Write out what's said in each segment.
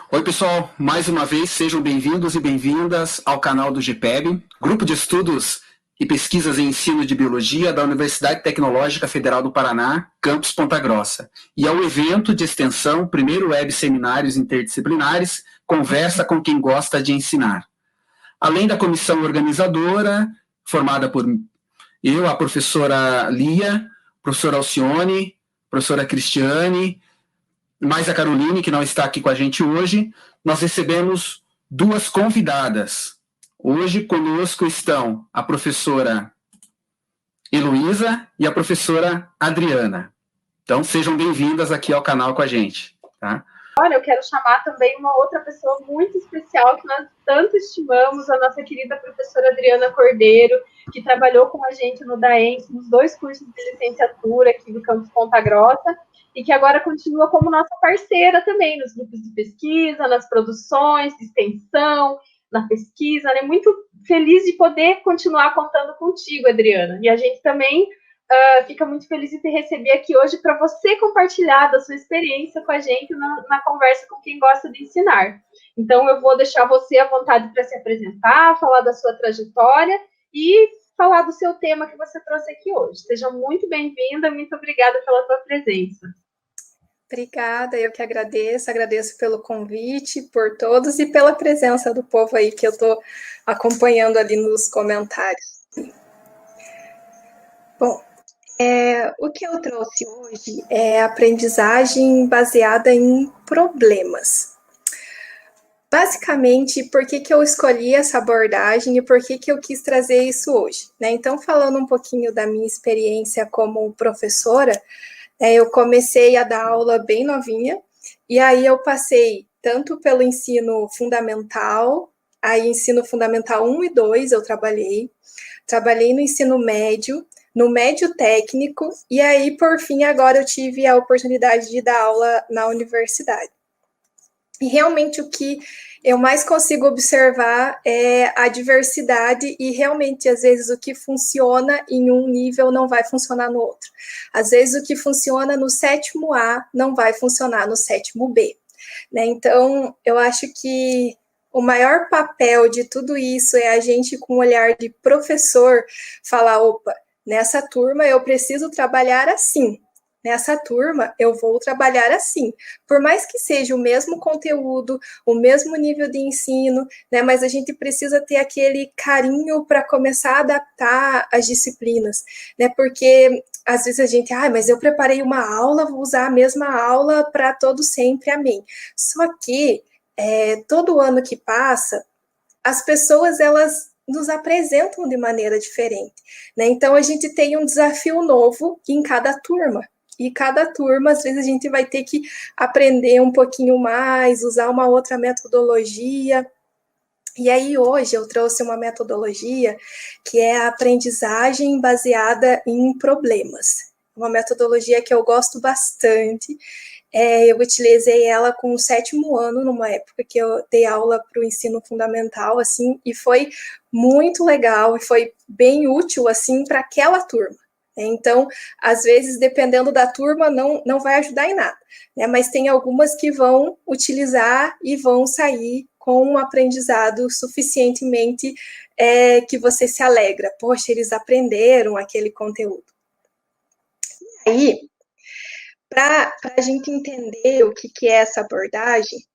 Oi, pessoal, mais uma vez sejam bem-vindos e bem-vindas ao canal do GPEB, Grupo de Estudos e Pesquisas em Ensino de Biologia da Universidade Tecnológica Federal do Paraná, campus Ponta Grossa, e ao evento de extensão, primeiro web seminários interdisciplinares, Conversa com quem gosta de ensinar. Além da comissão organizadora, formada por eu, a professora Lia, professora Alcione, professora Cristiane, mais a Caroline, que não está aqui com a gente hoje, nós recebemos duas convidadas. Hoje conosco estão a professora Heloísa e a professora Adriana. Então, sejam bem-vindas aqui ao canal com a gente. Tá? Olha, eu quero chamar também uma outra pessoa muito especial que nós tanto estimamos, a nossa querida professora Adriana Cordeiro, que trabalhou com a gente no DAENS, nos 2 cursos de licenciatura aqui do campus Ponta Grossa, e que agora continua como nossa parceira também nos grupos de pesquisa, nas produções de extensão, na pesquisa, né? Muito feliz de poder continuar contando contigo, Adriana. E a gente também fica muito feliz de te receber aqui hoje para você compartilhar da sua experiência com a gente na conversa com quem gosta de ensinar. Então, eu vou deixar você à vontade para se apresentar, falar da sua trajetória e falar do seu tema que você trouxe aqui hoje. Seja muito bem-vinda, muito obrigada pela tua presença. Obrigada, eu que agradeço pelo convite, por todos e pela presença do povo aí que eu estou acompanhando ali nos comentários. Bom, o que eu trouxe hoje é aprendizagem baseada em problemas. Basicamente, por que eu escolhi essa abordagem e por que eu quis trazer isso hoje, né? Então, falando um pouquinho da minha experiência como professora, eu comecei a dar aula bem novinha, e aí eu passei tanto pelo ensino fundamental, aí ensino fundamental 1 e 2 eu trabalhei no ensino médio, no médio técnico, e aí, por fim, agora eu tive a oportunidade de dar aula na universidade. E realmente o que eu mais consigo observar é a diversidade e realmente, às vezes, o que funciona em um nível não vai funcionar no outro. Às vezes, o que funciona no 7º A não vai funcionar no 7º B. Né? Então, eu acho que o maior papel de tudo isso é a gente, com o olhar de professor, falar, opa, nessa turma eu preciso trabalhar assim. Nessa turma, eu vou trabalhar assim. Por mais que seja o mesmo conteúdo, o mesmo nível de ensino, né, mas a gente precisa ter aquele carinho para começar a adaptar as disciplinas, né, porque às vezes a gente, mas eu preparei uma aula, vou usar a mesma aula para todo sempre, amém. Só que, todo ano que passa, as pessoas, elas nos apresentam de maneira diferente, né, então a gente tem um desafio novo em cada turma. E cada turma, às vezes, a gente vai ter que aprender um pouquinho mais, usar uma outra metodologia. E aí, hoje, eu trouxe uma metodologia que é a aprendizagem baseada em problemas. Uma metodologia que eu gosto bastante. Eu utilizei ela com o 7º ano, numa época que eu dei aula para o ensino fundamental, assim, e foi muito legal, e foi bem útil, assim, para aquela turma. Então, às vezes, dependendo da turma, não vai ajudar em nada, né? Mas tem algumas que vão utilizar e vão sair com um aprendizado suficientemente que você se alegra. Poxa, eles aprenderam aquele conteúdo. E aí, para a gente entender o que é essa abordagem,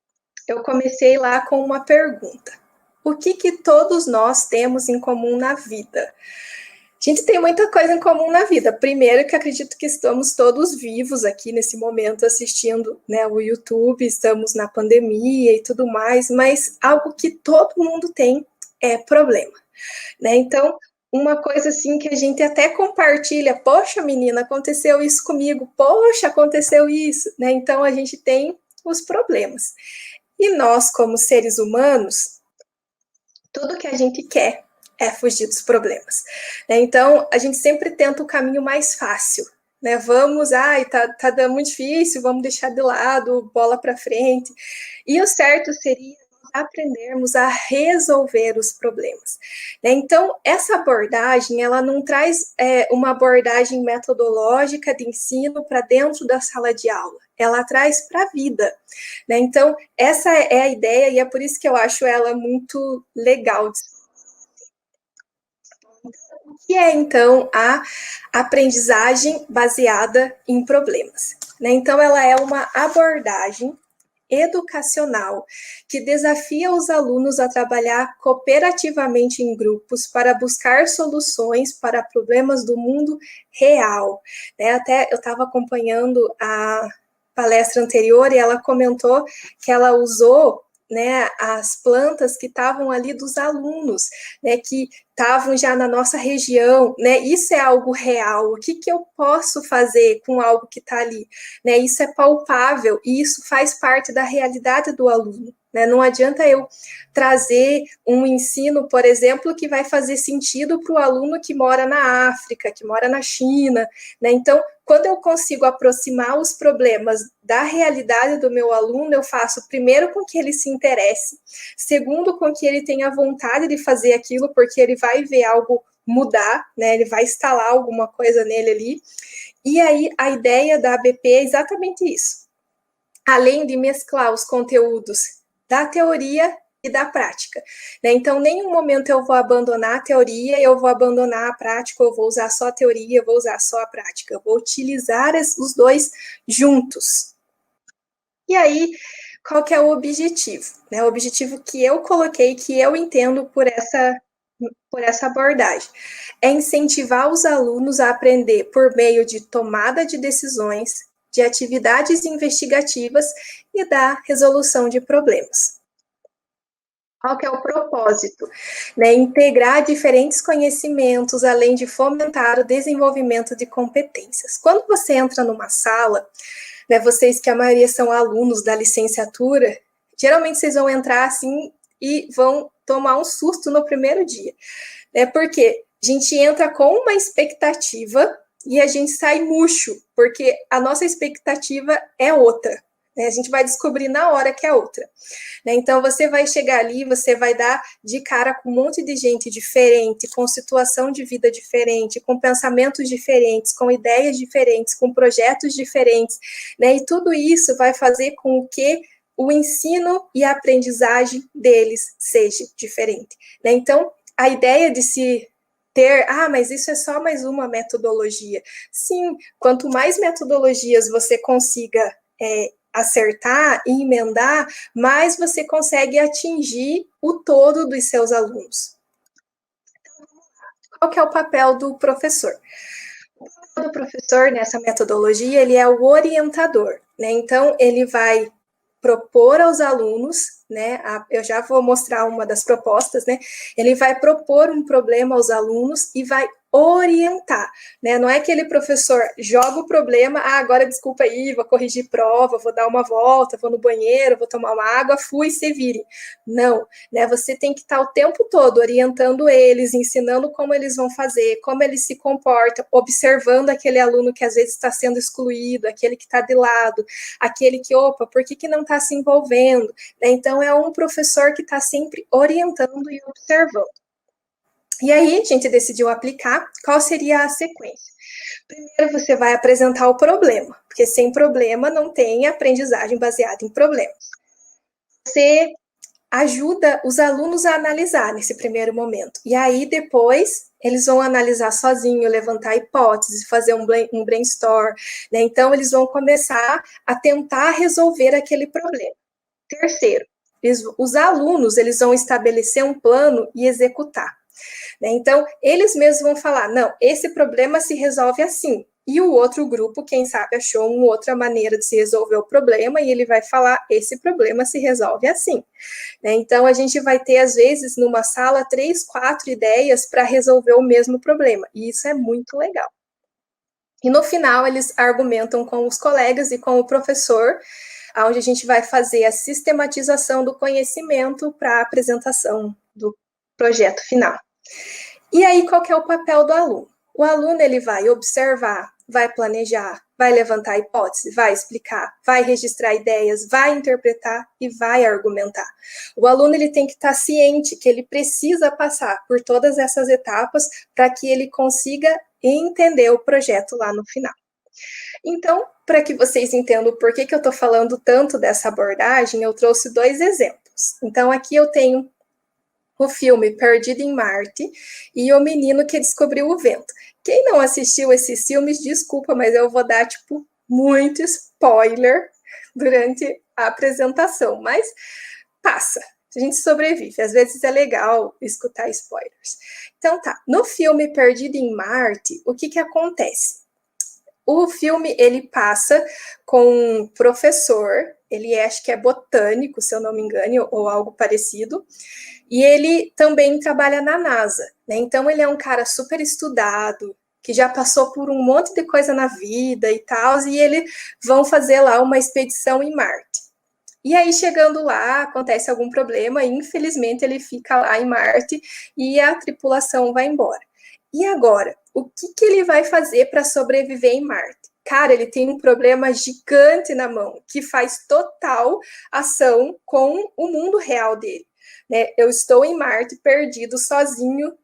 eu comecei lá com uma pergunta. O que todos nós temos em comum na vida? A gente tem muita coisa em comum na vida. Primeiro, que acredito que estamos todos vivos aqui nesse momento assistindo, né, o YouTube, estamos na pandemia e tudo mais, mas algo que todo mundo tem é problema, né? Então, uma coisa assim que a gente até compartilha, poxa, menina, aconteceu isso comigo, poxa, aconteceu isso, né? Então, a gente tem os problemas. E nós, como seres humanos, tudo que a gente quer é fugir dos problemas. Então, a gente sempre tenta o caminho mais fácil, né? Vamos, tá dando muito difícil, vamos deixar de lado, bola para frente. E o certo seria aprendermos a resolver os problemas. Então, essa abordagem, ela não traz uma abordagem metodológica de ensino para dentro da sala de aula, ela traz para a vida. Então, essa é a ideia e é por isso que eu acho ela muito legal. O que é, então, a aprendizagem baseada em problemas? Então, ela é uma abordagem educacional que desafia os alunos a trabalhar cooperativamente em grupos para buscar soluções para problemas do mundo real. Até eu estava acompanhando a palestra anterior e ela comentou que ela usou as plantas que estavam ali dos alunos, que estavam já na nossa região, isso é algo real, o que eu posso fazer com algo que está ali, isso é palpável, e isso faz parte da realidade do aluno, não adianta eu trazer um ensino, por exemplo, que vai fazer sentido para o aluno que mora na África, que mora na China, então, quando eu consigo aproximar os problemas da realidade do meu aluno, eu faço primeiro com que ele se interesse, segundo com que ele tenha vontade de fazer aquilo, porque ele vai ver algo mudar, ele vai instalar alguma coisa nele ali, e aí a ideia da ABP é exatamente isso. Além de mesclar os conteúdos da teoria e da prática. Então, em nenhum momento eu vou abandonar a teoria, eu vou abandonar a prática, eu vou usar só a teoria, eu vou usar só a prática, eu vou utilizar os dois juntos. E aí, qual que é o objetivo? O objetivo que eu coloquei, que eu entendo por essa abordagem, é incentivar os alunos a aprender por meio de tomada de decisões, de atividades investigativas e da resolução de problemas. Qual que é o propósito? Integrar diferentes conhecimentos, além de fomentar o desenvolvimento de competências. Quando você entra numa sala, vocês que a maioria são alunos da licenciatura, geralmente vocês vão entrar assim e vão tomar um susto no primeiro dia. Porque a gente entra com uma expectativa e a gente sai murcho, porque a nossa expectativa é outra. A gente vai descobrir na hora que é outra. Então, você vai chegar ali, você vai dar de cara com um monte de gente diferente, com situação de vida diferente, com pensamentos diferentes, com ideias diferentes, com projetos diferentes, e tudo isso vai fazer com que o ensino e a aprendizagem deles seja diferente. Então, a ideia de se ter, mas isso é só mais uma metodologia. Sim, quanto mais metodologias você consiga acertar e emendar, mais você consegue atingir o todo dos seus alunos. Qual que é o papel do professor? O papel do professor nessa metodologia, ele é o orientador, Então, ele vai propor aos alunos, eu já vou mostrar uma das propostas, ele vai propor um problema aos alunos e vai orientar, Não é aquele professor joga o problema, agora desculpa aí, vou corrigir prova, vou dar uma volta, vou no banheiro, vou tomar uma água, fui, se vire. Não, Você tem que estar o tempo todo orientando eles, ensinando como eles vão fazer, como eles se comportam, observando aquele aluno que às vezes está sendo excluído, aquele que está de lado, aquele que, por que não está se envolvendo? Então, é um professor que está sempre orientando e observando. E aí, a gente decidiu aplicar. Qual seria a sequência? Primeiro, você vai apresentar o problema, porque sem problema não tem aprendizagem baseada em problemas. Você ajuda os alunos a analisar nesse primeiro momento. E aí, depois, eles vão analisar sozinho, levantar hipóteses, fazer um brainstorm. Então, eles vão começar a tentar resolver aquele problema. Terceiro, os alunos eles vão estabelecer um plano e executar. Então, eles mesmos vão falar, não, esse problema se resolve assim. E o outro grupo, quem sabe, achou uma outra maneira de se resolver o problema e ele vai falar, esse problema se resolve assim. Então, a gente vai ter, às vezes, numa sala, 3, 4 ideias para resolver o mesmo problema. E isso é muito legal. E no final, eles argumentam com os colegas e com o professor, onde a gente vai fazer a sistematização do conhecimento para a apresentação do projeto final. E aí, qual que é o papel do aluno? O aluno, ele vai observar, vai planejar, vai levantar hipótese, vai explicar, vai registrar ideias, vai interpretar e vai argumentar. O aluno ele tem que estar ciente que ele precisa passar por todas essas etapas para que ele consiga entender o projeto lá no final. Então, para que vocês entendam por que eu estou falando tanto dessa abordagem, eu trouxe 2 exemplos. Então, aqui eu tenho o filme Perdido em Marte e o menino que descobriu o vento. Quem não assistiu esses filmes, desculpa, mas eu vou dar, muito spoiler durante a apresentação, mas passa, a gente sobrevive, às vezes é legal escutar spoilers. Então tá, no filme Perdido em Marte, o que acontece? O filme, ele passa com um professor, ele acho que é botânico, se eu não me engano, ou algo parecido, e ele também trabalha na NASA, né? Então ele é um cara super estudado, que já passou por um monte de coisa na vida e tal, e eles vão fazer lá uma expedição em Marte. E aí, chegando lá, acontece algum problema, e infelizmente ele fica lá em Marte, e a tripulação vai embora. E agora, o que ele vai fazer para sobreviver em Marte? Cara, ele tem um problema gigante na mão, que faz total ação com o mundo real dele. Né? Eu estou em Marte, perdido, sozinho,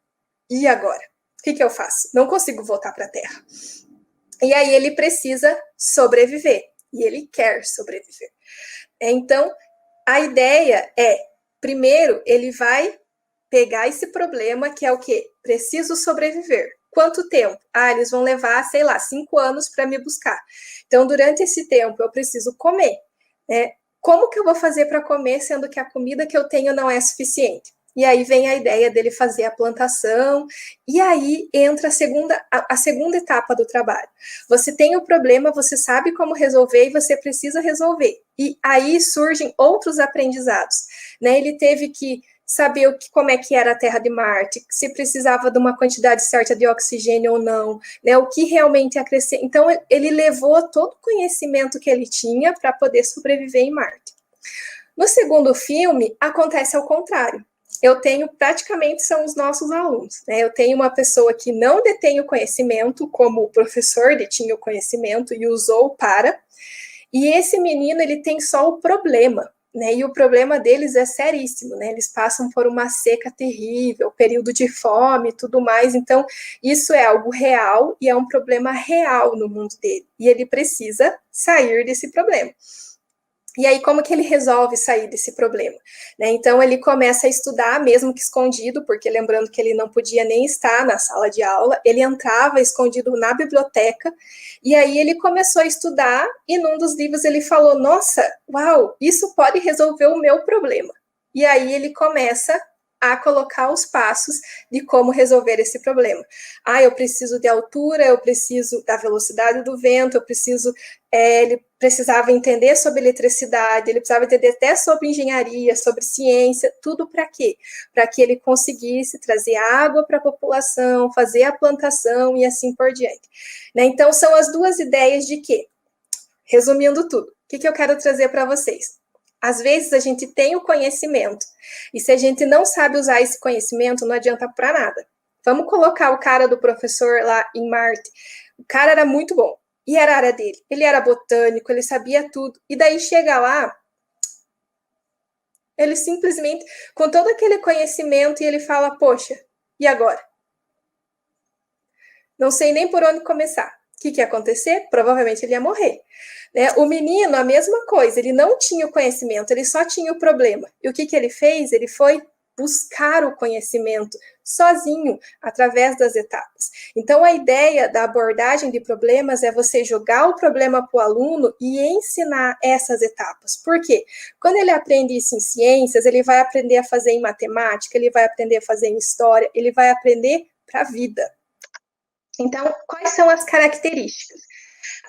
e agora? O que eu faço? Não consigo voltar para a Terra. E aí ele precisa sobreviver, e ele quer sobreviver. Então, a ideia é, primeiro, ele vai pegar esse problema, que é o quê? Preciso sobreviver. Quanto tempo? Eles vão levar, 5 anos para me buscar. Então, durante esse tempo, eu preciso comer. Né? Como que eu vou fazer para comer, sendo que a comida que eu tenho não é suficiente? E aí vem a ideia dele fazer a plantação, e aí entra a segunda etapa do trabalho. Você tem o problema, você sabe como resolver e você precisa resolver. E aí surgem outros aprendizados. Né? Ele teve que saber como é que era a Terra de Marte, se precisava de uma quantidade certa de oxigênio ou não, né, o que realmente ia crescer. Então, ele levou todo o conhecimento que ele tinha para poder sobreviver em Marte. No segundo filme, acontece ao contrário. Eu tenho, praticamente são os nossos alunos, né? Eu tenho uma pessoa que não detém o conhecimento, como o professor detinha o conhecimento e usou para, e esse menino, ele tem só o problema, né, e o problema deles é seríssimo, né, eles passam por uma seca terrível, período de fome e tudo mais, então isso é algo real e é um problema real no mundo dele, e ele precisa sair desse problema. E aí, como que ele resolve sair desse problema? Né? Então, ele começa a estudar, mesmo que escondido, porque lembrando que ele não podia nem estar na sala de aula, ele entrava escondido na biblioteca, e aí ele começou a estudar, e num dos livros ele falou, nossa, uau, isso pode resolver o meu problema. E aí ele começa a colocar os passos de como resolver esse problema. Eu preciso de altura, eu preciso da velocidade do vento, eu preciso... ele precisava entender sobre eletricidade, ele precisava entender até sobre engenharia, sobre ciência, tudo para quê? Para que ele conseguisse trazer água para a população, fazer a plantação e assim por diante. Né? Então, são as duas ideias de quê? Resumindo tudo, o que eu quero trazer para vocês? Às vezes a gente tem o conhecimento, e se a gente não sabe usar esse conhecimento, não adianta para nada. Vamos colocar o cara do professor lá em Marte. O cara era muito bom, e era a área dele. Ele era botânico, ele sabia tudo. E daí chega lá, ele simplesmente, com todo aquele conhecimento, e ele fala, poxa, e agora? Não sei nem por onde começar. O que ia acontecer? Provavelmente ele ia morrer. Né? O menino, a mesma coisa, ele não tinha o conhecimento, ele só tinha o problema. E o que ele fez? Ele foi buscar o conhecimento sozinho, através das etapas. Então, a ideia da abordagem de problemas é você jogar o problema para o aluno e ensinar essas etapas. Por quê? Quando ele aprende isso em ciências, ele vai aprender a fazer em matemática, ele vai aprender a fazer em história, ele vai aprender para a vida. Então, quais são as características?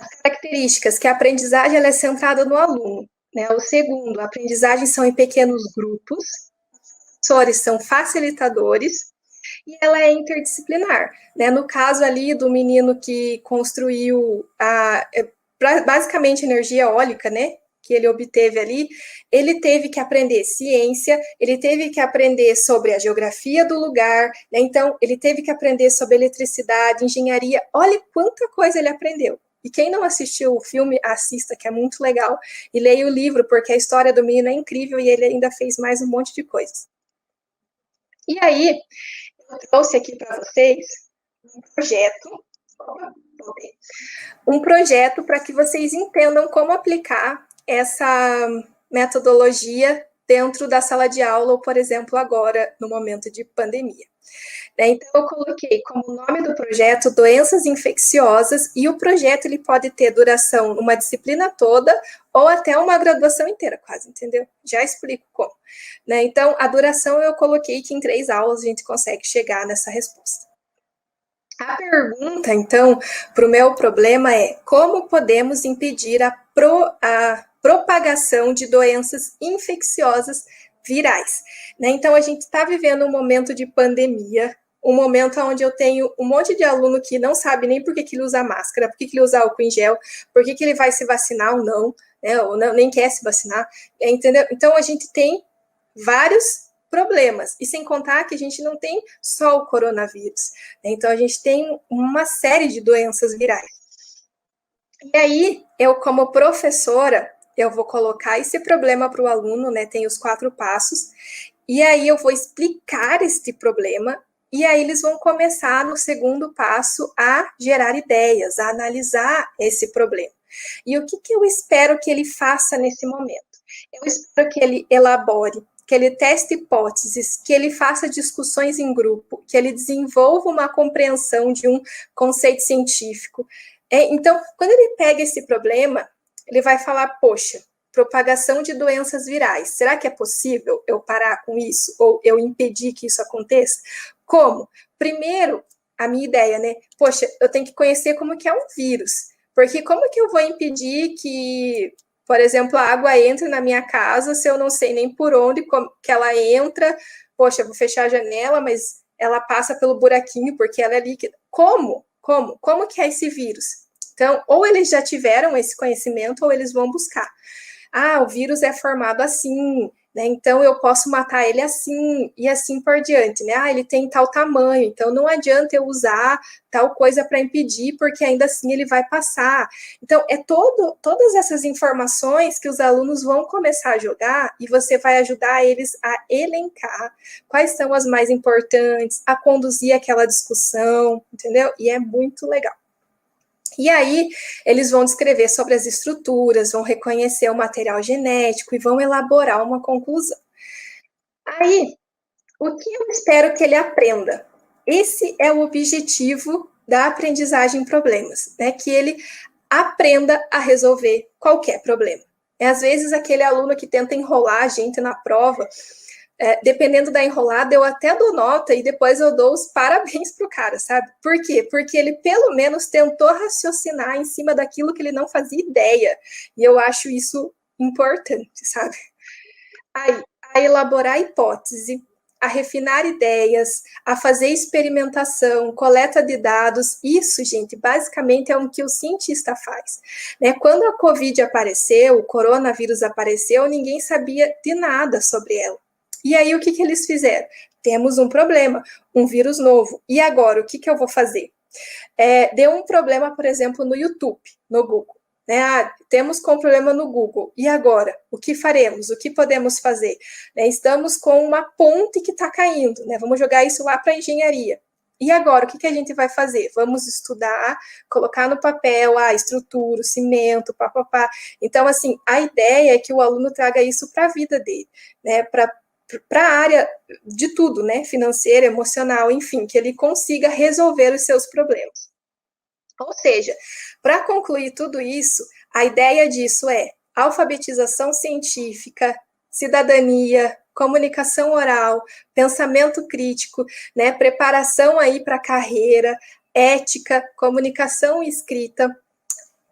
As características que a aprendizagem ela é centrada no aluno. Né? O segundo, a aprendizagem são em pequenos grupos, os professores são facilitadores, e ela é interdisciplinar. Né? No caso ali do menino que construiu basicamente energia eólica, né? Que ele obteve ali, ele teve que aprender ciência, ele teve que aprender sobre a geografia do lugar, né? Então, ele teve que aprender sobre eletricidade, engenharia, olha quanta coisa ele aprendeu. E quem não assistiu o filme, assista, que é muito legal, e leia o livro, porque a história do menino é incrível e ele ainda fez mais um monte de coisas. E aí, eu trouxe aqui para vocês um projeto para que vocês entendam como aplicar essa metodologia dentro da sala de aula, ou, por exemplo, agora, no momento de pandemia. Então, eu coloquei como nome do projeto doenças infecciosas, e o projeto ele pode ter duração uma disciplina toda ou até uma graduação inteira, quase, entendeu? Já explico como. Então, a duração eu coloquei que em 3 aulas a gente consegue chegar nessa resposta. A pergunta, então, para o meu problema é como podemos impedir a propagação de doenças infecciosas virais. Então, a gente está vivendo um momento de pandemia, um momento onde eu tenho um monte de aluno que não sabe nem por que ele usa máscara, por que ele usa álcool em gel, por que ele vai se vacinar ou não, né, ou não, nem quer se vacinar, entendeu? Então, a gente tem vários problemas, e sem contar que a gente não tem só o coronavírus, então a gente tem uma série de doenças virais. E aí, eu como professora, eu vou colocar esse problema para o aluno, né, tem os 4 passos, e aí eu vou explicar este problema, e aí eles vão começar no segundo passo a gerar ideias, a analisar esse problema. E o que eu espero que ele faça nesse momento? Eu espero que ele elabore, que ele teste hipóteses, que ele faça discussões em grupo, que ele desenvolva uma compreensão de um conceito científico. Então, quando ele pega esse problema, ele vai falar, poxa, propagação de doenças virais, será que é possível eu parar com isso? Ou eu impedir que isso aconteça? Como? Primeiro, a minha ideia, né? Poxa, eu tenho que conhecer como que é um vírus, porque como que eu vou impedir que, por exemplo, a água entra na minha casa se eu não sei nem por onde que ela entra? Poxa, eu vou fechar a janela, mas ela passa pelo buraquinho porque ela é líquida. Como? Como que é esse vírus? Então, ou eles já tiveram esse conhecimento, ou eles vão buscar. O vírus é formado assim, né? Então eu posso matar ele assim, e assim por diante, né? Ele tem tal tamanho, então não adianta eu usar tal coisa para impedir, porque ainda assim ele vai passar. Então, todas essas informações que os alunos vão começar a jogar, e você vai ajudar eles a elencar quais são as mais importantes, a conduzir aquela discussão, entendeu? E é muito legal. E aí, eles vão descrever sobre as estruturas, vão reconhecer o material genético e vão elaborar uma conclusão. Aí, o que eu espero que ele aprenda? Esse é o objetivo da aprendizagem em problemas, né? Que ele aprenda a resolver qualquer problema. Às vezes, aquele aluno que tenta enrolar a gente na prova, dependendo da enrolada, eu até dou nota e depois eu dou os parabéns pro cara, sabe? Por quê? Porque ele pelo menos tentou raciocinar em cima daquilo que ele não fazia ideia. E eu acho isso importante, sabe? Aí, a elaborar hipótese, a refinar ideias, a fazer experimentação, coleta de dados. Isso, gente, basicamente é o que o cientista faz, né? Quando a Covid apareceu, o coronavírus apareceu, ninguém sabia de nada sobre ela. E aí, o que eles fizeram? Temos um problema, um vírus novo. E agora, o que eu vou fazer? Deu um problema, por exemplo, no YouTube, no Google. Né? Temos com problema no Google. E agora? O que faremos? O que podemos fazer? Estamos com uma ponte que está caindo. Né? Vamos jogar isso lá para a engenharia. E agora, o que a gente vai fazer? Vamos estudar, colocar no papel a estrutura, o cimento, papapá. Então, assim, a ideia é que o aluno traga isso para a vida dele, né? Para a área de tudo, né? Financeira, emocional, enfim, que ele consiga resolver os seus problemas. Ou seja, para concluir tudo isso, a ideia disso é alfabetização científica, cidadania, comunicação oral, pensamento crítico, né? Preparação aí para a carreira, ética, comunicação escrita.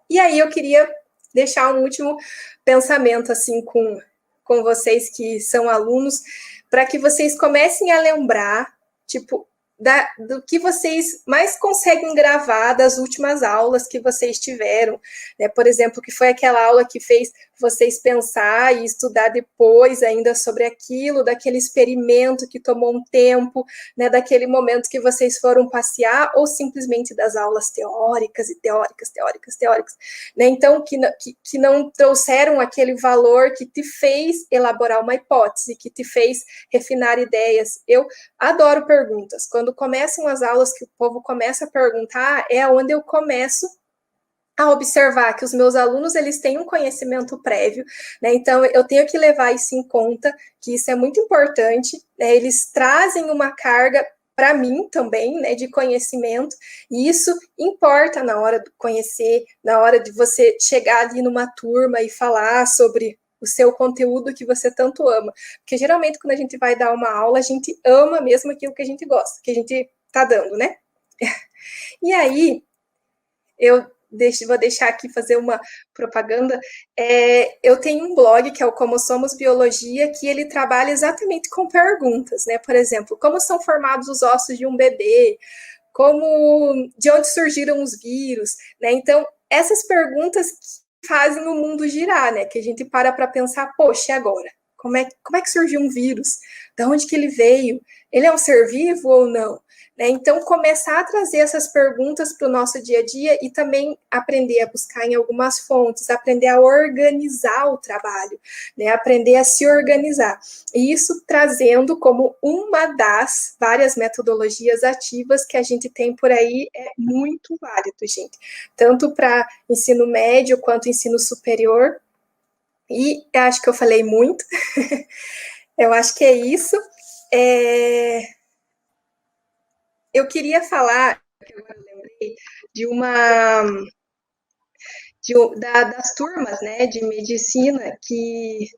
E aí eu queria deixar um último pensamento assim com vocês que são alunos, para que vocês comecem a lembrar, tipo, do que vocês mais conseguem gravar das últimas aulas que vocês tiveram, né? Por exemplo, que foi aquela aula que fez vocês pensar e estudar depois ainda sobre aquilo, daquele experimento que tomou um tempo, né, daquele momento que vocês foram passear, ou simplesmente das aulas teóricas, né? Então, que não trouxeram aquele valor que te fez elaborar uma hipótese, que te fez refinar ideias. Eu adoro perguntas. Quando começam as aulas que o povo começa a perguntar, é onde eu começo a observar que os meus alunos, eles têm um conhecimento prévio, né? Então, eu tenho que levar isso em conta, que isso é muito importante, né? Eles trazem uma carga para mim também, né, de conhecimento, e isso importa na hora de conhecer, na hora de você chegar ali numa turma e falar sobre o seu conteúdo que você tanto ama. Porque, geralmente, quando a gente vai dar uma aula, a gente ama mesmo aquilo que a gente gosta, que a gente está dando, né? E aí, vou deixar aqui fazer uma propaganda. Eu tenho um blog que é o Como Somos Biologia, que ele trabalha exatamente com perguntas, né? Por exemplo, como são formados os ossos de um bebê? De onde surgiram os vírus? Né? Então, essas perguntas que fazem o mundo girar, né? Que a gente para pensar, poxa, e agora? Como é que surgiu um vírus? De onde que ele veio? Ele é um ser vivo ou não? Então, começar a trazer essas perguntas para o nosso dia a dia e também aprender a buscar em algumas fontes, aprender a organizar o trabalho, né? Aprender a se organizar. E isso trazendo como uma das várias metodologias ativas que a gente tem por aí, é muito válido, gente. Tanto para ensino médio quanto ensino superior. E acho que eu falei muito. Eu acho que é isso. Eu queria falar, que agora eu lembrei, das turmas, né, de medicina,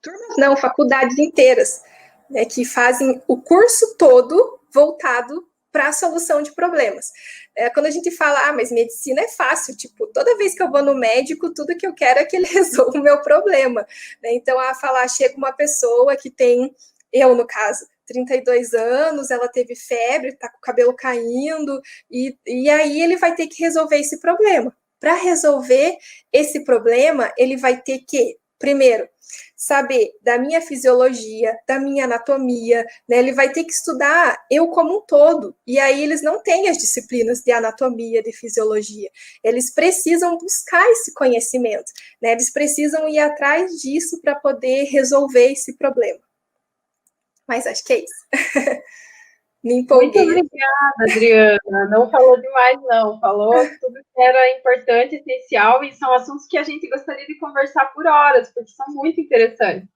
turmas não, faculdades inteiras, né, que fazem o curso todo voltado para a solução de problemas. Quando a gente fala, mas medicina é fácil, tipo, toda vez que eu vou no médico, tudo que eu quero é que ele resolva o meu problema. Né? Então, chega uma pessoa que tem, eu no caso, 32 anos, ela teve febre, está com o cabelo caindo, e aí ele vai ter que resolver esse problema. Para resolver esse problema, ele vai ter que, primeiro, saber da minha fisiologia, da minha anatomia, né? Ele vai ter que estudar eu como um todo. E aí eles não têm as disciplinas de anatomia, de fisiologia. Eles precisam buscar esse conhecimento, né? Eles precisam ir atrás disso para poder resolver esse problema. Mas acho que é isso. Me empolguei. Muito obrigada, Adriana. Não falou demais, não. Falou tudo que era importante, essencial, e são assuntos que a gente gostaria de conversar por horas, porque são muito interessantes.